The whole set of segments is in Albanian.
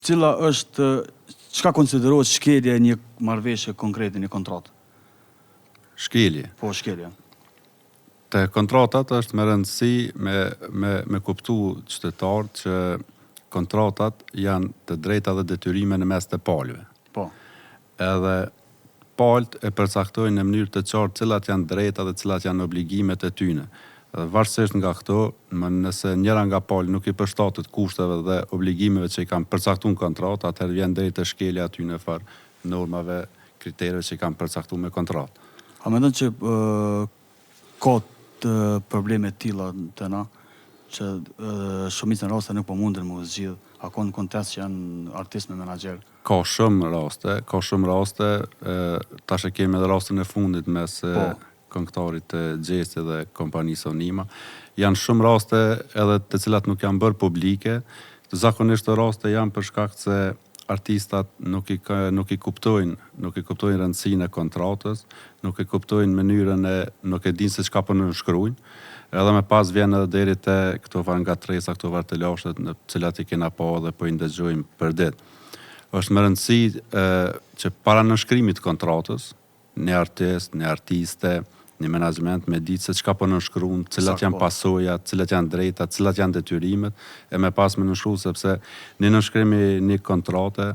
Cila është, çka konsiderohet shkelja e një marrëveshje konkrete, një kontratë? Shkelje. Po, shkelja. Te kontratat është me rëndësi me kuptu qytetarët që kontratat janë të drejta dhe detyrime në mes të palëve. Po. Edhe palët e përcaktojnë në mënyrë të qartë cilat janë drejta dhe cilat janë obligimet e tyne. Varësisht nga këto, nëse njëra nga palë nuk i përshtatet kushteve dhe obligimeve që i kanë përcaktuar në kontratë, atëherë vjen deri te shkelja aty në far normave, kritereve që i kanë përcaktuar me kontratë. A mendon që ka të probleme të tilla të na që shumica në raste nuk po munden me u zgjidh, ako në kontest që janë artist me menaxher? Ka shumë raste, tash e kemi edhe rastin e fundit mes këngëtarit të Gjesti dhe kompanisë Onima. Janë shumë raste edhe të cilat nuk janë bërë publike, zakonisht të raste janë për shkak se artistat nuk i kuptojnë rëndësinë e kontratës, nuk i kuptojnë mënyrën nuk e dinë se çka po nënshkruajnë, edhe me pas vjen edhe deri te këto varangatresa, këto vartelashet në cilat i kena pa dhe po i ndëgjojmë për ditë. Është me rëndësi që para nënshkrimit të kontratës, një artist, një artiste, një menaxhment me ditë se çka po nënshkruan, cilat janë pasojat, cilat janë drejtat, cilat janë detyrimet, e me pas me nënshkruar sepse në nënshkrimi një kontrate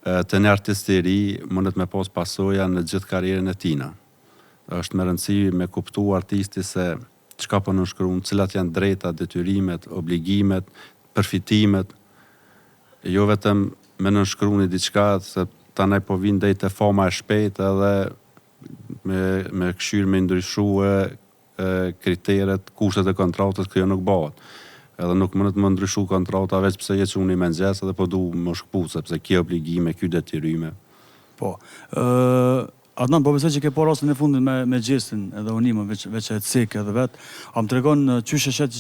të një artisti i ri mundet me pas pasoja në gjithë karrierën e tina. Është me rëndësi me kuptu artisti se çka po nënshkruan, cilat janë drejtat, detyrimet, obligimet, përfitimet, jo vetëm me nënshkruani diçka se tanaj po vinë deri te fama e shpejtë edhe me këshirë me ndryshue kriteret, kushtet e kontratës, kjo nuk bëhet. Edhe nuk mundet më ndryshu kontrata veç pse je që unë i mengjes edhe po du më shkëpu, sepse kjo obligime, kjo detyrime. Po. Adnan, po besoj që ke po rastin e fundit me Gjestin edhe Onimën, veç e cek edhe vetë. A më tregon qysh e shet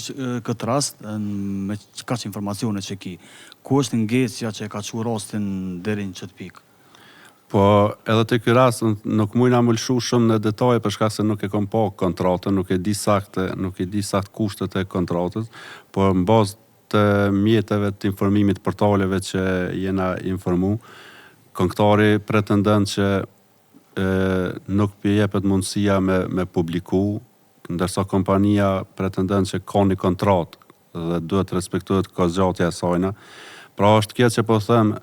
këtë rast, me kaq informacione që ki? Ku është ngecja që e ka çu rastin deri në çet pikë? Po, edhe te ky rast nuk mujna më lëshu shumë në detaje për shkak se nuk e kam pa kontratën, nuk e di sakt kushtet e kontratës, po në bazë të mjeteve të informimit portaleve që jena informu, këngëtari pretendon që nuk jepet mundësia me publiku, ndërsa kompania pretendon që ka një kontratë dhe duhet respektohet kozgjatja e sajna. Pra është kjo që po them,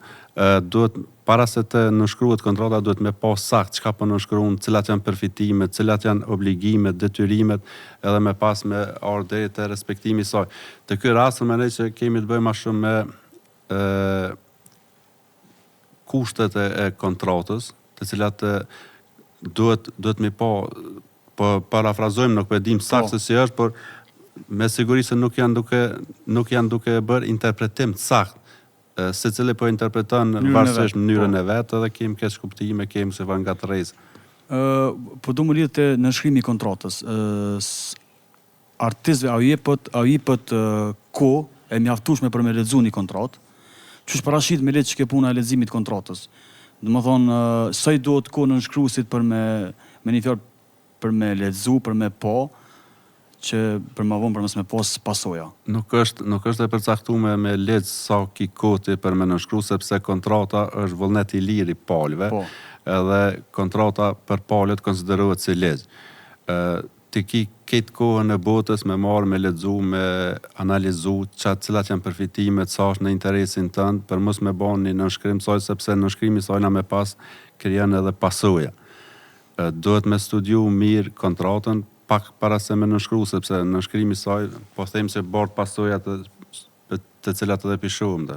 duhet para se të nënshkruhet kontrata duhet me pas sakt çka po nënshkruan, cilat janë përfitimet, cilat janë obligimet, detyrimet, edhe me pas me ardhur deri te respektimi i saj. Te ky rast mendoj që kemi të bëjmë më shumë me kushtet e kontratës, të cilat duhet me po parafrazojmë, nuk e dim saktë se si është, por me siguri se nuk janë duke bërë interpretim të saktë. Secili po interpreton varësisht mënyrën e vet, edhe kemi keq kuptime, kemi se varangatresë. Po du më lidh te nënshkrimi i kontratës. Artistëve a jepet kohë e mjaftueshme për me lexuar një kontratë? Qysh parashit me letë që ke puna e leximit të kontratës? Domethënë, sa i duhet kohë nënshkruesit për me një fjalë për me lexu, për me pa, që për ma vonë për mësë me pas pasoja. Nuk është e përcaktuar me lex sa ki kohë për me nënshkru, sepse kontrata është vullnet i lirë i palëve, edhe kontrata për palët konsiderohet si lex. Ti ki këtë kohën e botës me marrë, me lexu, me analizu, cilat janë përfitimet, sa është në interesin tënd, për mos me bën një nënshkrim saj, sepse nënshkrimi sajna me pas krijon edhe pasoja. Duhet me studiu mirë kontratën, pak para se me nënshkru, sepse nënshkrimi saj, po them se bart pasojat të cilat edhe pishohem dhe.